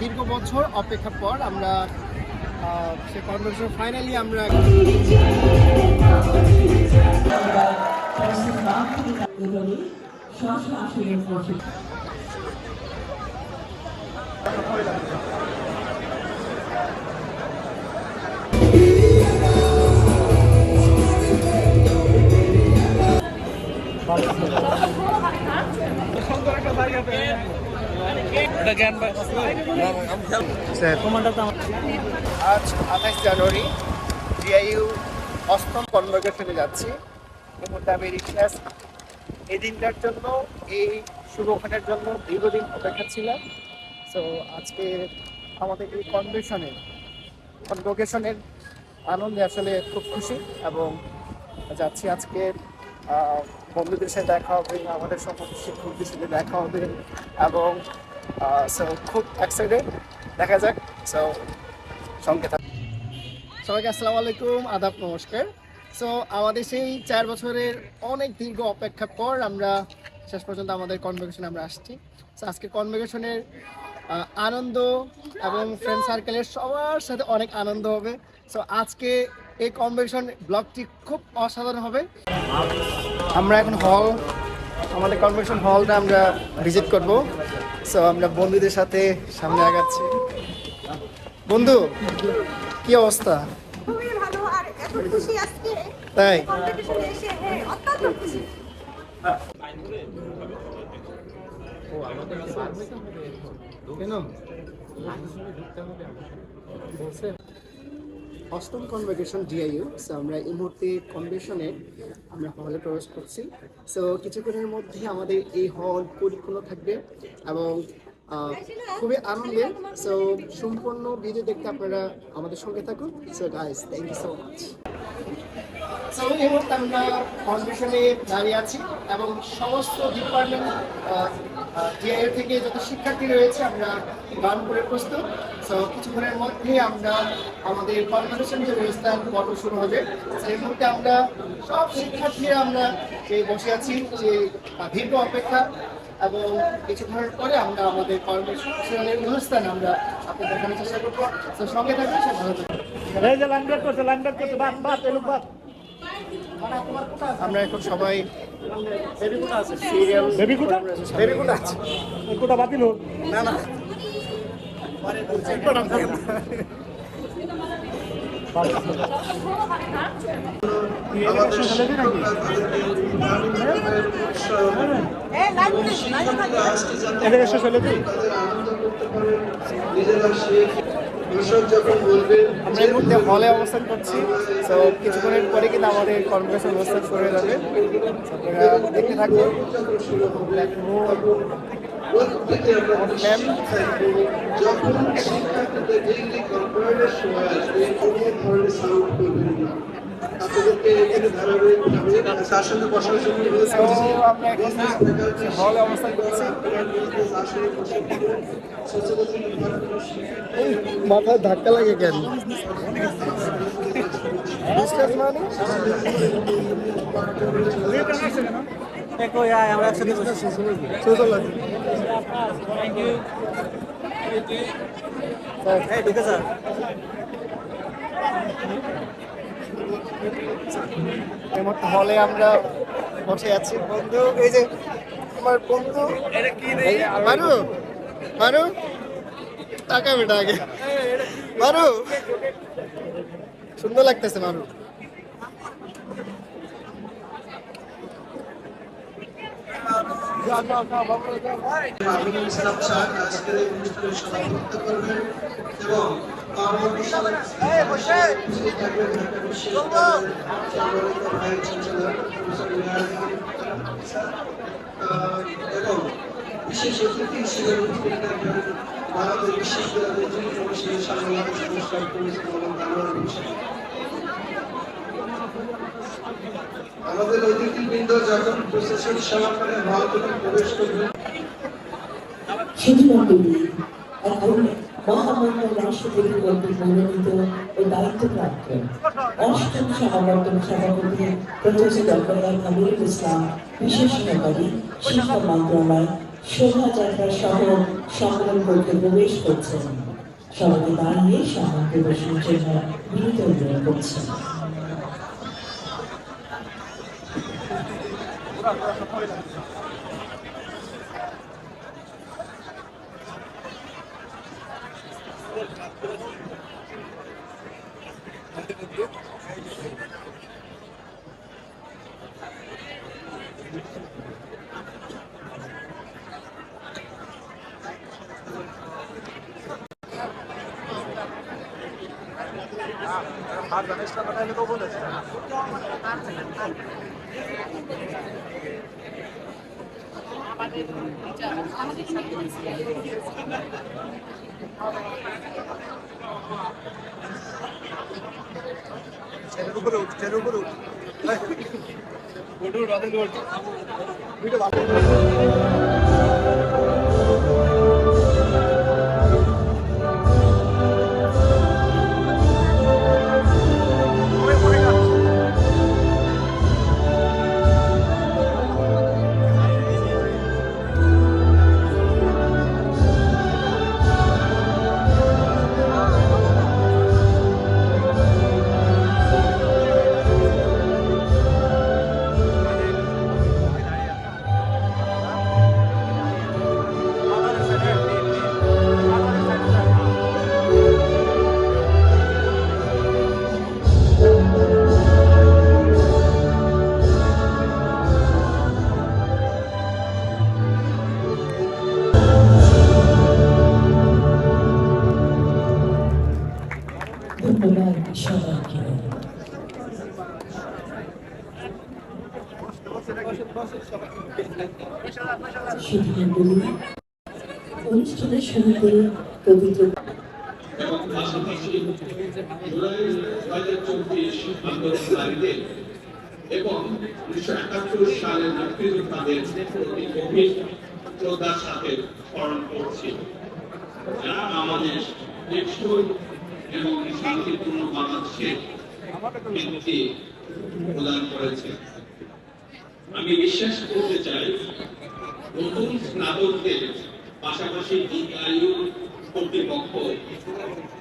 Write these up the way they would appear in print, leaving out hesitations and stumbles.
দীর্ঘ বছর অপেক্ষার পর আমরা সে কনভার্সেশন ফাইনালি আমরা আজ 28 জানুয়ারি জিআইইউ অষ্টম কনভোকেশনে যাচ্ছি। এই মুহূর্তে আমি রিক্সাস এই দিনটার জন্য, এই শুভক্ষণের জন্য দীর্ঘদিন অপেক্ষা ছিলাম। সো আজকে আমাদের এই কনভোকেশনের আনন্দে আসলে খুব খুশি এবং যাচ্ছি। আজকে বন্ধুদের সাথে দেখা হবে, আমাদের সমস্ত শিক্ষকদের সাথে দেখা হবে এবং সো খুব এক্সাইটেড। দেখা যাক। সো সঙ্গে থাক। সবাইকে আসসালামু আলাইকুম, আদাব, নমস্কার। সো আমাদের সেই 4 বছরের অনেক দীর্ঘ অপেক্ষার পর আমরা শেষ পর্যন্ত আমাদের কনভোকেশনে আমরা আসছি। সো আজকে কনভোকেশনের আনন্দ এবং ফ্রেন্ড সার্কেলের সবার সাথে অনেক আনন্দ হবে। সো আজকে এই কনভোকেশন ব্লগটি খুব অসাধারণ হবে। আমরা এখন আমাদের কনভোকেশন হলটা আমরা ভিজিট করব। সো আমরা বন্ধুদের সাথে সামনে আগাচ্ছি। বন্ধু, কি অবস্থা? খুবই ভালো, আর এত খুশি আজকে তাই কম্পিটিশনে এসে, হ্যাঁ অত্যন্ত খুশি। কেন অষ্টম কনভোকেশন জিআইইউ। সো আমরা এই মুহূর্তে কনভোকেশনে আমরা হলে প্রবেশ করছি। সো কিছুক্ষণের মধ্যে আমাদের এই হল পরিপূর্ণ থাকবে এবং খুবই আনন্দের। সো সম্পূর্ণ ভিডিও দেখতে আপনারা আমাদের সঙ্গে থাকুন। So guys, thank you so much. So এই মুহূর্তে আমরা কনভোকেশনে দাঁড়িয়ে আছি এবং সমস্ত ডিপার্টমেন্ট জিআইইউ থেকে যত শিক্ষার্থী রয়েছে আমরা গান করে প্রস্তুত। সো কিছুক্ষণের মধ্যে আমরা আমাদের কনভোকেশন যে অনুষ্ঠান পর্ব শুরু হবে। সেই মুহূর্তে আমরা সব শিক্ষার্থীরা আমরা বসে আছি যে দীর্ঘ অপেক্ষা এবং কিছুক্ষণের পরে আমরা আমাদের কনভোকেশনের অনুষ্ঠান আমরা আপনাদের দেখানোর চেষ্টা করবো। তো সঙ্গে থাকবেন, সব ভালো থাকবেন। আমরা এখন সবাই বাতিল হোক না না আমরা এই মুহূর্তে হলে অবস্থান করছি। তো কিছুক্ষণের পরে কিন্তু আমাদের কনভোকেশন অনুষ্ঠান শুরু হয়ে যাবে। আপনারা দেখতে থাকুন। হলে অবস্থান করছি। মাথায় ধাক্কা লাগে কেন? আমরা একসাথে ঠিক আছে। হলে আমরা বসে আছি। বন্ধু, এই যে আমার বন্ধু মারু মারু টাকা বেটা আগে মারু, সুন্দর লাগতেছে মারু। বিশেষ অতিথি হিসেবে ভারতের বিশ্ববিদ্যালয়ের সংস্কার কমিশন আমাদের অতিথিবৃন্দ যখন প্রশাসন সমাপনে ভারতে প্রবেশ করবেন, শুধুমাত্র এখন মহামান্য রাষ্ট্রপতি কর্তৃক মনোনীত ও দায়িত্বপ্রাপ্ত অষ্টম সমাবর্তন সভাপতি প্রফেসর ডক্টর কামরুল ইসলাম, বিশেষ সহকারী শিক্ষা মন্ত্রণালয়, শোভাযাত্রা সহ সম্মেলন করতে প্রবেশ করছেন। সবাইকে দাঁড়িয়ে সম্মান প্রদর্শনের জন্য বিনীত অনুরোধ করছেন। ধন্যবাদ সবাইকে। সুধীমণ্ডলী, অনুষ্ঠানের শুরুতে পবিত্র এবং পাশাপাশি জুলাই 2024 আন্দোলনকারীদের এবং 1971 সালের মুক্তিযোদ্ধাদের প্রতি গভীর শ্রদ্ধার সাথে স্মরণ করছি, যারা আমাদের টেকসই এবং শান্তিপূর্ণ বাংলাদেশের ভিত্তি প্রদান করেছে। আমি বিশ্বাস করতে চাই, নতুন স্নাতকদের পাশাপাশি ডিআইইউ কর্তৃপক্ষ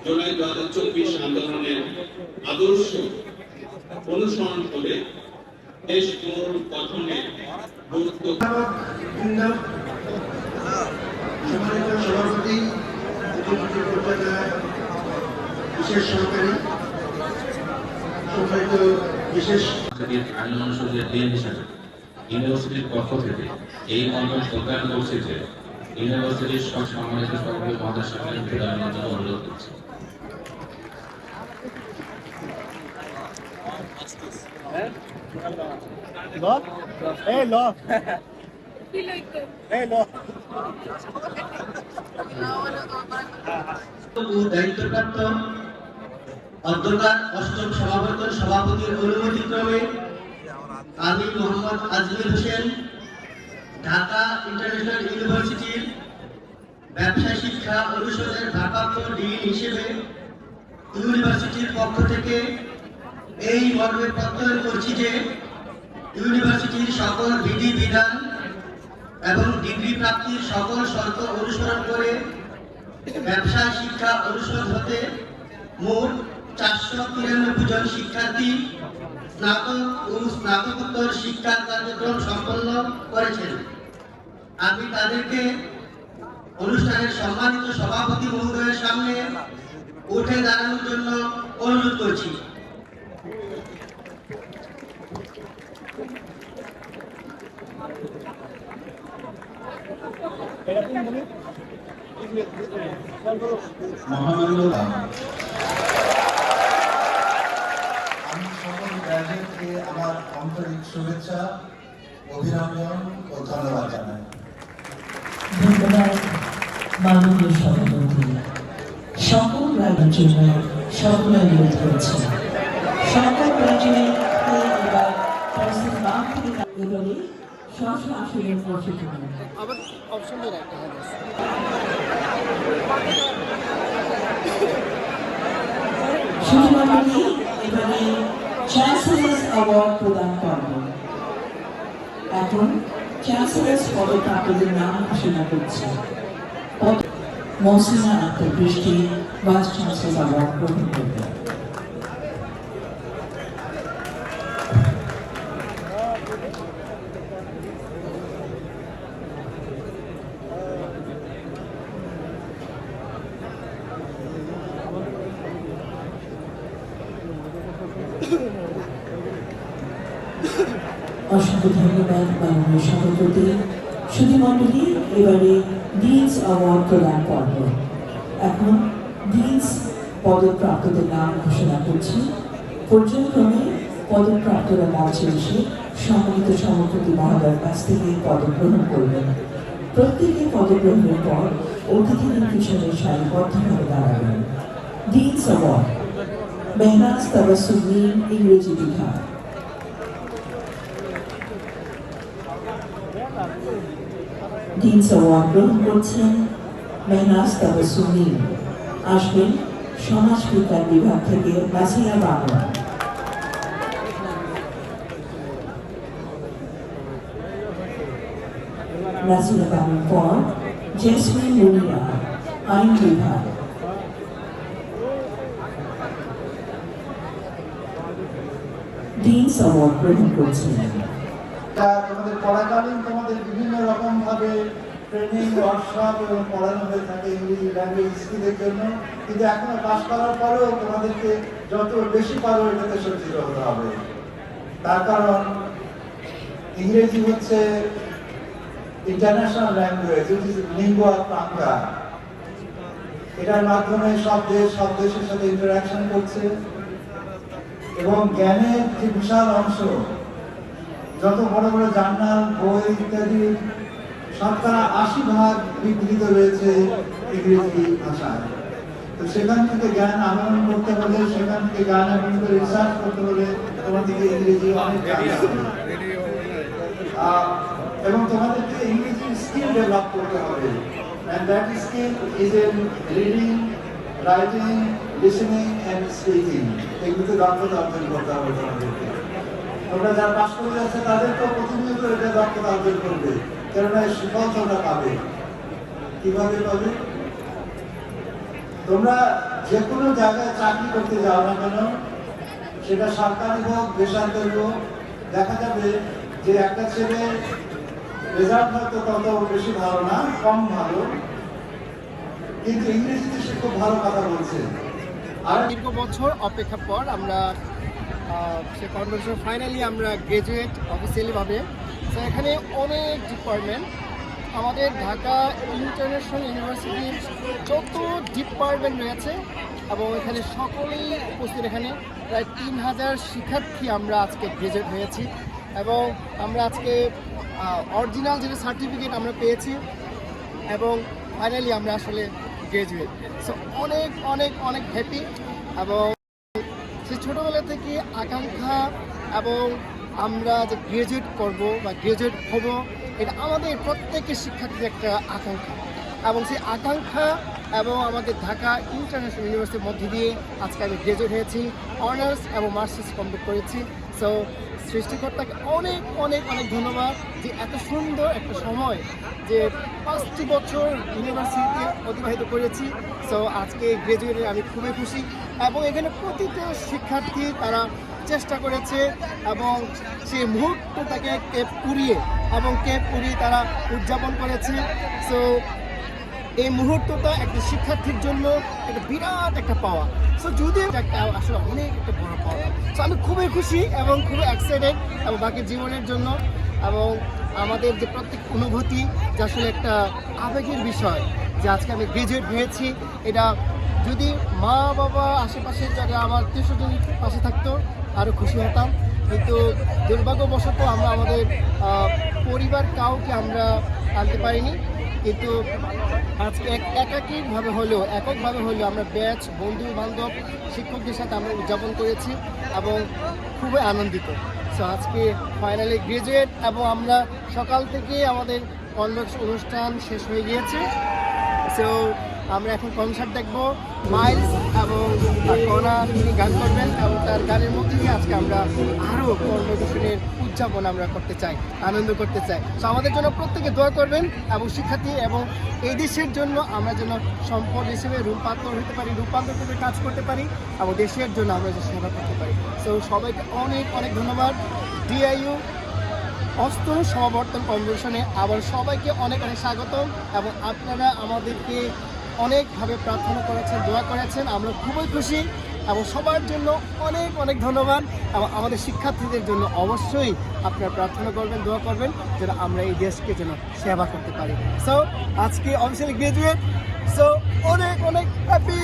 জুলাই 2024 আন্দোলনের আদর্শ অনুসরণ করে দেশ পুনর্গঠনে গুরুত্ব। সম্মানিত সভাপতি, বিশেষ সহকারী, সম্মানিত বিশেষ আইন অনুষদের ডিন হিসেবে ইউনিভার্সিটির পক্ষ থেকে এই মন্তব্য প্রত্যায়ন করছে যে ইউনিভার্সিটির সব সম্মানিত সভাপতি মহোদয়ের সামনে প্রদানের জন্য অনুরোধ করছি। দায়িত্বপ্রাপ্ত অধ্যকার অষ্টম সমাবর্তন সভাপতির অনুমতিক্রমে আমি মোহাম্মদ আজমির হোসেন ঢাকা ইন্টারন্যাশনাল ইউনিভার্সিটির ব্যবসা শিক্ষা অনুষদের ভারপ্রাপ্ত ডিন হিসেবে ইউনিভার্সিটির পক্ষ থেকে এই মর্মে প্রত্যয়ন করছি যে ইউনিভার্সিটির সকল বিধিবিধান এবং ডিগ্রি প্রাপ্তির সকল শর্ত অনুসরণ করে ব্যবসা শিক্ষা অনুষদ হতে মোট 493 জন শিক্ষার্থী স্নাতক ও স্নাতকোত্তর শিক্ষা কার্যক্রম সম্পন্ন করেছেন। আমি তাদেরকে অনুষ্ঠানের সম্মানিত সভাপতি মহোদয়ের সামনে উঠে দাঁড়ানোর জন্য অনুরোধ করছি। আমি সকল গ্রাজুয়েটকে আমার আন্তরিক শুভেচ্ছা, অভিনন্দন ও ধন্যবাদ জানাই। ধন্যবাদ মাননীয় সভাপতি। সকল রাজ্যের জন্য সকল অনুরোধ করছেন। সকল গ্রাজুয়েটকে এবার প্রেসের বাম থেকে এবারে স্ব-স্ব আসনে বসে থাকুন। আবার অপশন দিয়ে রাখতে হবে। সুধীমণ্ডলী, এবারে চ্যান্সেলার্স অ্যাওয়ার্ড প্রদান করবেন। এখন চ্যান্সেলার্স পদপ্রাপ্তদের নাম ঘোষণা করছি। মহসিনা আক্তার বৃষ্টি ভাইস চ্যান্সেলর অ্যাওয়ার্ড গ্রহণ করবেন। অসংখ্য ধন্যবাদ মাননীয় সভাপতি। সুধীমণ্ডলী, এবারে ডিনস অ্যাওয়ার্ড প্রদান পর্ব। এখন ডিনস পদপ্রাপ্তদের নাম ঘোষণা করছি। পর্যায়ক্রমে পদপ্রাপ্তরা মঞ্চে এসে সম্মানিত সভাপতি মহোদয়ের কাছ থেকে পদক গ্রহণ করবেন। প্রত্যেকে পদগ্রহণের পর অতিথিদের পিছনে সারিবদ্ধভাবে দাঁড়াবেন। ডিনস অ্যাওয়ার্ড মেহনাজ তাবাসসুম, ইংরেজি বিভাগ। ডিনস অ্যাওয়ার্ড গ্রহণ করছেন মেহনাজ তাবাসসুম। আসবেন সমাজ বিজ্ঞান বিভাগ থেকে নাসিরা বাংলা। নাসিরা বাংলার পর জেসমিন মুনিরা, আইন বিভাগ। ডিনস অ্যাওয়ার্ড গ্রহণ করছেন তোমাদের পড়াকালীন তোমাদের বিভিন্ন রকম ভাবে ট্রেনিং ওয়ার্কশপ এবং পড়ানো হয়ে থাকে ইংরেজি ল্যাঙ্গুয়েজ স্কিলের জন্য, কিন্তু এখনো পাস করার পরেও তোমাদেরকে যত বেশি পারো এটাতে সজ্জিত হতে হবে। তার কারণ ইংরেজি হচ্ছে ইন্টারন্যাশনাল ল্যাঙ্গুয়েজ, লিঙ্গুয়া ফ্রাঙ্কা। এটার মাধ্যমে সব দেশের সাথে ইন্টারাকশন করছে এবং জ্ঞানের যে বিশাল অংশ, যত বড় বড় জার্নাল, বই ইত্যাদি 80% বিকৃত রয়েছে ইংরেজি ভাষায়। তো সেখান থেকে জ্ঞান আহরণ করতে হলে, সেখান থেকে জ্ঞান আহরণ করে রিসার্চ করতে হলে তোমাদেরকে ইংরেজি অনেক জানতে হবে এবং তোমাদেরকে ইংরেজি স্কিল ডেভেলপ করতে হবে। And that skill is in reading, writing, listening and speaking. এগুলোতে দক্ষতা অর্জন করতে হবে তোমাদেরকে। তোমরা যারা পাস করে যাচ্ছে তাদেরকেও প্রতিনিয়ত এটা দক্ষতা অর্জন করবে, কেননা এই সুফল তোমরা পাবে। কিভাবে পাবে? তোমরা যে কোনো জায়গায় চাকরি করতে যাও না কেন, সেটা সরকারি হোক বেসরকারি হোক, দেখা যাবে যে একটা ছেলে রেজাল্ট হয়তো তত বেশি ভালো না, কম ভালো, কিন্তু ইংরেজিতে সে খুব ভালো কথা বলছে। আর দীর্ঘ বছর অপেক্ষার পর আমরা সে কনভেনশন ফাইনালি আমরা গ্রাজুয়েট অফিসিয়ালিভাবে। তো এখানে অনেক ডিপার্টমেন্ট, আমাদের ঢাকা ইন্টারন্যাশনাল ইউনিভার্সিটির যত ডিপার্টমেন্ট রয়েছে এবং এখানে সকলেই উপস্থিত। এখানে প্রায় 3000 শিক্ষার্থী আমরা আজকে গ্রাজুয়েট হয়েছি এবং আমরা আজকে অরিজিনাল যেটা সার্টিফিকেট আমরা পেয়েছি এবং ফাইনালি আমরা আসলে গ্রাজুয়েট। সো অনেক অনেক অনেক হ্যাপি এবং সে ছোটোবেলা থেকে আকাঙ্ক্ষা এবং আমরা যে গ্রাজুয়েট করব বা গ্রাজুয়েট হব, এটা আমাদের প্রত্যেকের শিক্ষার্থীর একটা আকাঙ্ক্ষা এবং সেই আকাঙ্ক্ষা এবং আমাদের ঢাকা ইন্টারন্যাশনাল ইউনিভার্সিটির মধ্যে দিয়ে আজকে আমি গ্রাজুয়েট হয়েছি, অনার্স এবং মাস্টার্স কমপ্লিট করেছি। সো সৃষ্টিকর্তাকে অনেক অনেক অনেক ধন্যবাদ যে এত সুন্দর একটা সময় যে 5টি বছর ইউনিভার্সিটিতে অতিবাহিত করেছি। সো আজকে গ্রাজুয়েটে আমি খুবই খুশি এবং এখানে প্রতিটা শিক্ষার্থী তারা চেষ্টা করেছে এবং সেই মুহূর্তটাকে কেপ পুড়িয়ে তারা উদযাপন করেছে। সো এই মুহূর্তটা একটা শিক্ষার্থীর জন্য একটা বিরাট একটা পাওয়া। সো যদিও একটা আসলে অনেক একটা বড় পাওয়া। সো আমি খুবই খুশি এবং খুবই এক্সাইটেড এবং বাকি জীবনের জন্য এবং আমাদের যে প্রত্যেক অনুভূতি যে আসলে একটা আবেগের বিষয় যে আজকে আমি গ্রাজুয়েট হয়েছি। এটা যদি মা বাবা আশেপাশে যারা আমার 300 জন পাশে থাকতো আরও খুশি হতাম, কিন্তু দুর্ভাগ্যবশত আমরা আমাদের পরিবার কাউকে আমরা আনতে পারিনি। কিন্তু আজকে এককভাবে হলেও আমরা ব্যাচ, বন্ধু বান্ধব, শিক্ষকদের সাথে আমরা উদযাপন করেছি এবং খুবই আনন্দিত। সো আজকে ফাইনালি গ্রাজুয়েট এবং আমরা সকাল থেকে আমাদের কনভেনশন অনুষ্ঠান শেষ হয়ে গিয়েছে। সো আমরা এখন কনসার্ট দেখবো মাইলস এবং কনা তিনি গান করবেন এবং তার গানের মধ্যে দিয়ে আজকে আমরা আরও কর্মদর্শনের উদযাপন আমরা করতে চাই, আনন্দ করতে চাই। তো আমাদের জন্য প্রত্যেকে দোয়া করবেন এবং শিক্ষার্থী এবং এই দেশের জন্য আমরা যেন সম্পদ হিসেবে রূপান্তর হতে পারি, রূপান্তর হিসেবে কাজ করতে পারি এবং দেশের জন্য আমরা যে সেবা করতে পারি। তো সবাইকে অনেক অনেক ধন্যবাদ। ডিআইইউ অষ্টম সমাবর্তন কনভেনশনে আবার সবাইকে অনেক অনেক স্বাগতম এবং আপনারা আমাদেরকে অনেকভাবে প্রার্থনা করেছেন, দোয়া করেছেন, আমরা খুবই খুশি এবং সবার জন্য অনেক অনেক ধন্যবাদ এবং আমাদের শিক্ষার্থীদের জন্য অবশ্যই আপনারা প্রার্থনা করবেন, দোয়া করবেন যেন আমরা এই দেশকে যেন সেবা করতে পারি। সো আজকে অফিসিয়ালি গ্রাজুয়েট, সো অনেক অনেক হ্যাপি।